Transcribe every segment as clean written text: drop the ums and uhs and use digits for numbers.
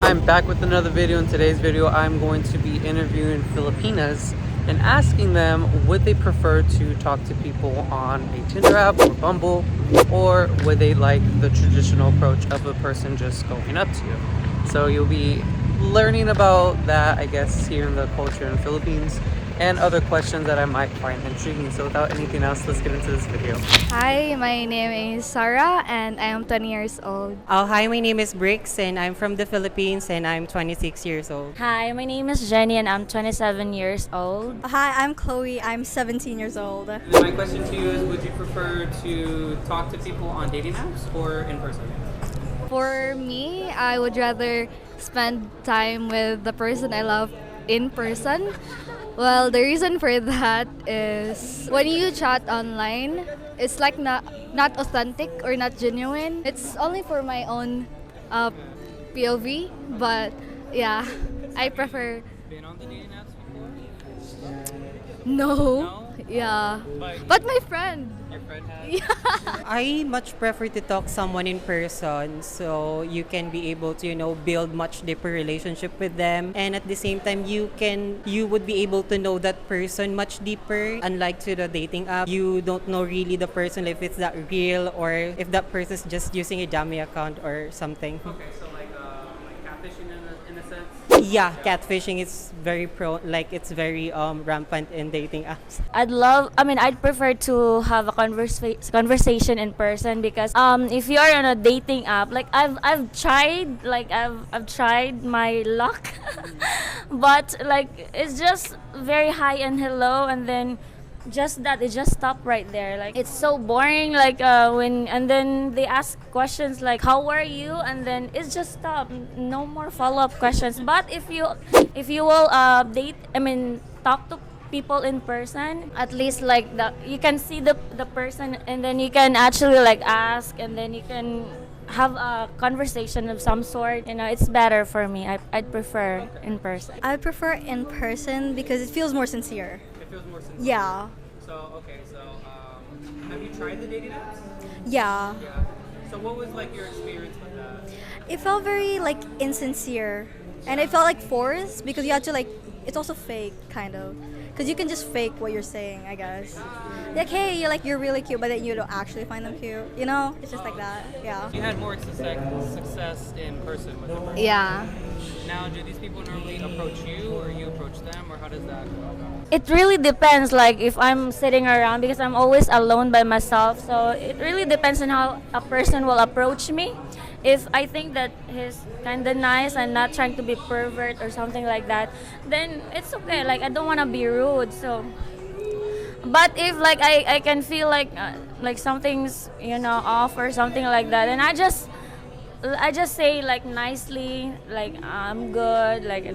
I'm back with another video. In today's video, I'm going to be interviewing Filipinas and asking them would they prefer to talk to people on a Tinder app or Bumble, or would they like the traditional approach of a person just going up to you. So you'll be learning about that, I guess, here in the culture in the Philippines, and other questions that I might find intriguing. So without anything else, let's get into this video. Hi, my name is Sarah and I am 20 years old. Oh, hi, my name is Brix and I'm from the Philippines and I'm 26 years old. Hi, my name is Jenny and I'm 27 years old. Hi, I'm Chloe. I'm 17 years old. And then my question to you is, would you prefer to talk to people on dating apps or in person? For me, I would rather spend time with the person I love in person. Well, the reason for that is when you chat online, it's like not authentic or not genuine. It's only for my own POV, but yeah, I prefer Been on the dating apps before? no. Yeah, but my friend. Your friend has? Yeah. I much prefer to talk someone in person so you can be able to, build much deeper relationship with them, and at the same time you would be able to know that person much deeper. Unlike to the dating app, you don't know really the person if it's that real or if that person is just using a dummy account or something. Okay, so like catfishing in a sense? Yeah, catfishing is very it's very rampant in dating apps. I'd prefer to have a conversation in person because if you're on a dating app, like I've tried, I've tried my luck, but like it's just very hi and hello, and then just that it just stopped right there. Like it's so boring, and then they ask questions like how are you, and then it's just stop, no more follow-up questions. But if you will talk to people in person, at least like that you can see the person, and then you can actually like ask, and then you can have a conversation of some sort. It's better for me. I'd prefer in person. I prefer in person because it feels more sincere. It feels more sincere. Yeah. So, okay, have you tried the dating apps? Yeah. Yeah. So what was like your experience with that? It felt very like insincere, and it felt like forced because you had to like. It's also fake, kind of, because you can just fake what you're saying, I guess. Like, hey, you're really cute, but then you don't actually find them cute. It's just like that. Yeah. You had more success in person with the person. Yeah. Now, do these people normally approach you, or you approach them, or how does that go? It really depends, like if I'm sitting around, because I'm always alone by myself, so it really depends on how a person will approach me. If I think that he's kind of nice and not trying to be pervert or something like that, then it's okay. Like I don't want to be rude, so. But if like I can feel like something's off or something like that, and I just say like nicely, like I'm good, like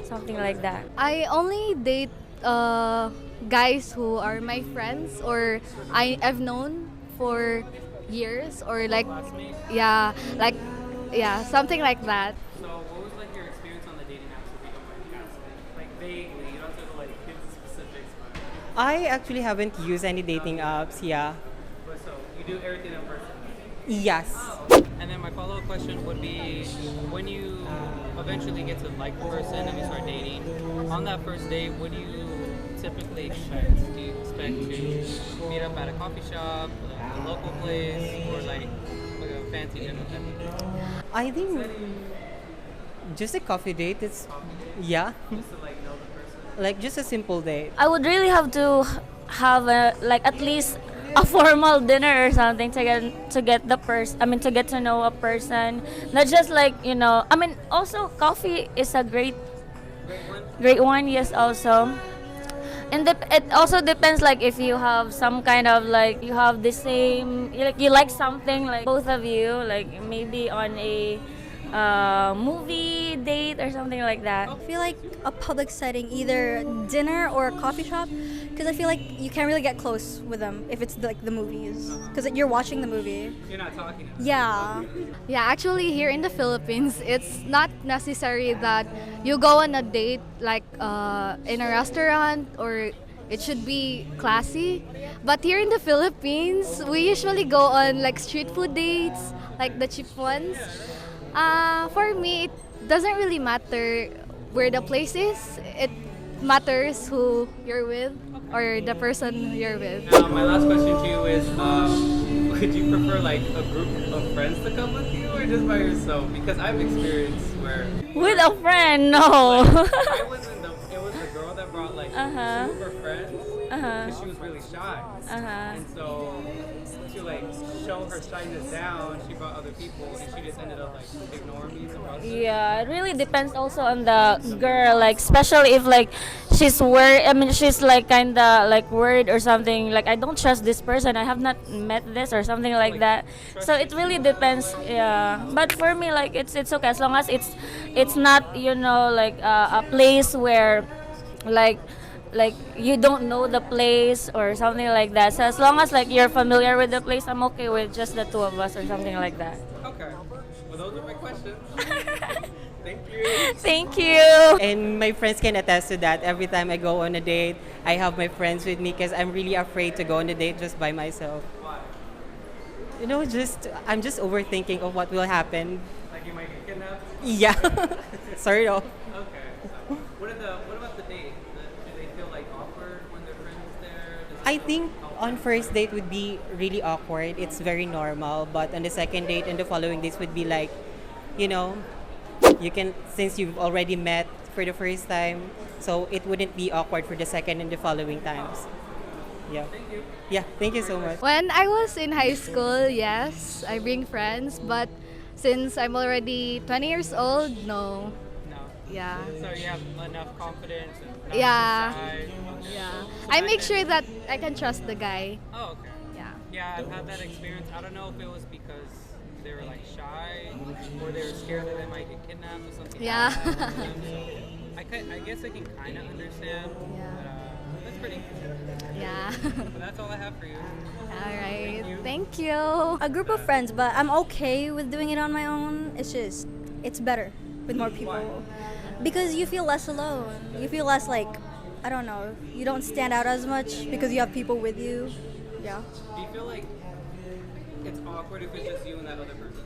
something like that. I only date guys who are my friends or I've known for years, or like something like that. So, what was like your experience on the dating apps, if you don't mind asking? Like vaguely, you don't have to like give the specifics, but. I actually haven't used any dating apps, yeah. So you do everything in person. Yes. And then my follow-up question would be, when you eventually get to like the person and you start dating, on that first date, what do you typically expect? Do you expect to meet up at a coffee shop, a local place, or like a fancy dinner type of thing? I think just a coffee date, yeah. Just to like know the person? Like just a simple date. I would really have to have at least a formal dinner or something to get the person. To get to know a person, not just like Also, coffee is a great one. Yes, also. And it also depends, like if you have some kind of like you have the same, you like something, like both of you, like maybe on a movie date or something like that. I feel like a public setting, either dinner or a coffee shop, because I feel like you can't really get close with them if it's like the movies, because you're watching the movie. You're not talking to them. Yeah. Yeah, actually here in the Philippines, it's not necessary that you go on a date like in a restaurant, or it should be classy. But here in the Philippines, we usually go on like street food dates, like the cheap ones. For me, doesn't really matter where the place is. It matters who you're with or the person you're with. Now, my last question to you is, would you prefer like a group of friends to come with you or just by yourself? Because I've experienced where With a friend, no. I was in the, it was the girl that brought like Uh-huh. two of her friends Uh-huh. because she was really shy. Uh-huh. And so to like show her shyness down, she brought other people and she just ended up like ignoring me somehow. Yeah, it really depends also on the girl, like especially if like she's worried. I mean, she's like kinda like worried or something. Like I don't trust this person. I have not met this or something like that. So it really depends. Yeah, but for me, like it's okay as long as it's not like a place where like you don't know the place or something like that. So as long as like you're familiar with the place, I'm okay with just the two of us or something like that. Okay. Well, those are my questions. Thank you. Thank you. And my friends can attest to that. Every time I go on a date, I have my friends with me because I'm really afraid to go on a date just by myself. Why? I'm just overthinking of what will happen. Like you might get kidnapped? Yeah, sort of. Okay. What about the date? Do they feel like awkward when their friend is there? I think on first date would be really awkward. It's very normal. But on the second date and the following dates would be like, you can, since you've already met for the first time, so it wouldn't be awkward for the second and the following times. Yeah. Thank you. Yeah, thank you so much. When I was in high school, yes, I bring friends, but since I'm already 20 years old, no. No. Yeah. So you have enough confidence and not Yeah. too shy. Okay. Yeah. So I back make then- sure that I can trust the guy. Oh, okay. Yeah. Yeah, I've had that experience. I don't know if it was because they were like shy or they were scared that they might get kidnapped or something. Yeah. happened to them. So I guess I can kind of understand. Yeah. But, that's pretty cool. Yeah. But that's all I have for you. All right. you. Thank you. A group of friends, but I'm okay with doing it on my own. It's better with more people. Because you feel less alone. You feel less like, I don't know, you don't stand out as much because you have people with you. Yeah. Do you feel like it's awkward if it's just you and that other person?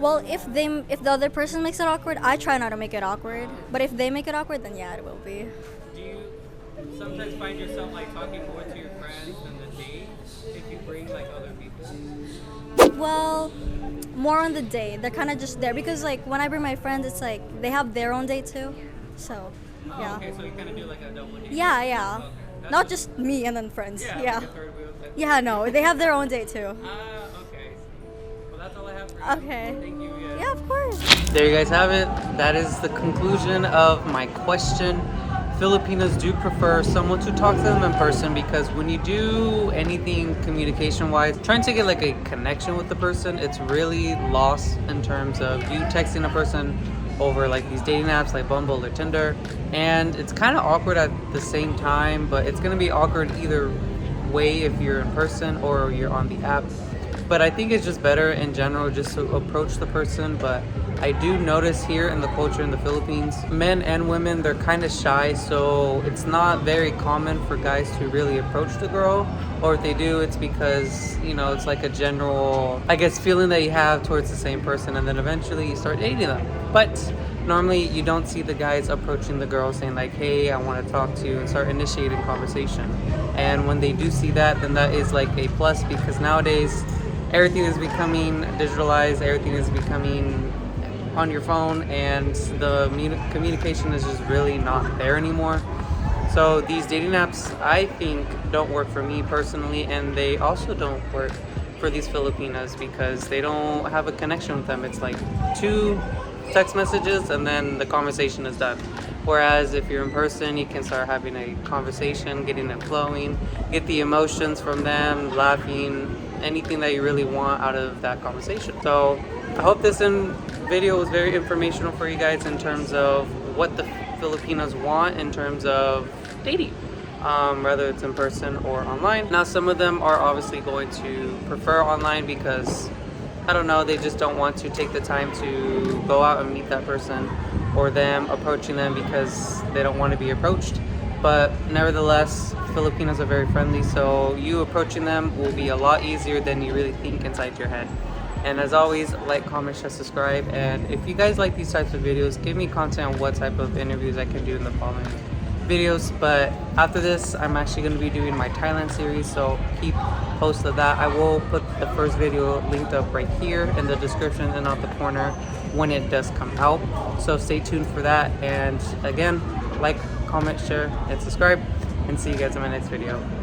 Well, if the other person makes it awkward, I try not to make it awkward. But if they make it awkward, then yeah, it will be. Do you sometimes find yourself like talking more to your friends than the date if you bring like other people? Well, more on the date. They're kind of just there because like when I bring my friends, it's like they have their own date too. So, Oh, yeah. okay, so you kind of do like a double date. Yeah, yeah. Okay. That's Not just me and then friends. yeah. Yeah. Like a third wheel type. Yeah, no, they have their own date too. Okay. Well, that's all I have for you. Okay. Thank you. Yeah. Yeah, of course. There you guys have it. That is the conclusion of my question. Filipinos do prefer someone to talk to them in person because when you do anything communication wise, trying to get like a connection with the person, it's really lost in terms of you texting a person over like these dating apps like Bumble or Tinder, and it's kind of awkward at the same time, but it's going to be awkward either way if you're in person or you're on the app. But I think it's just better in general just to approach the person. But I do notice here in the culture in the Philippines, men and women, they're kind of shy, so it's not very common for guys to really approach the girl, or if they do, it's because it's like a general, I guess, feeling that you have towards the same person, and then eventually you start dating them. But normally you don't see the guys approaching the girl saying like, hey, I want to talk to you, and start initiating conversation. And when they do see that, then that is like a plus, because nowadays everything is becoming digitalized, everything is becoming on your phone, and the communication is just really not there anymore. So these dating apps, I think, don't work for me personally, and they also don't work for these Filipinas because they don't have a connection with them. It's like 2 text messages and then the conversation is done. Whereas if you're in person, you can start having a conversation, getting it flowing, get the emotions from them, laughing, anything that you really want out of that conversation. So I hope this video was very informational for you guys in terms of what the Filipinos want in terms of dating, whether it's in person or online. Now, some of them are obviously going to prefer online because, I don't know, they just don't want to take the time to go out and meet that person, or them approaching them because they don't want to be approached. But nevertheless, Filipinos are very friendly, so you approaching them will be a lot easier than you really think inside your head. And as always, like, comment, share, subscribe. And if you guys like these types of videos, give me content on what type of interviews I can do in the following videos. But after this, I'm actually going to be doing my Thailand series, so keep posted of that. I will put the first video linked up right here in the description and on the corner when it does come out. So stay tuned for that. And again, like, comment, share, and subscribe. And see you guys in my next video.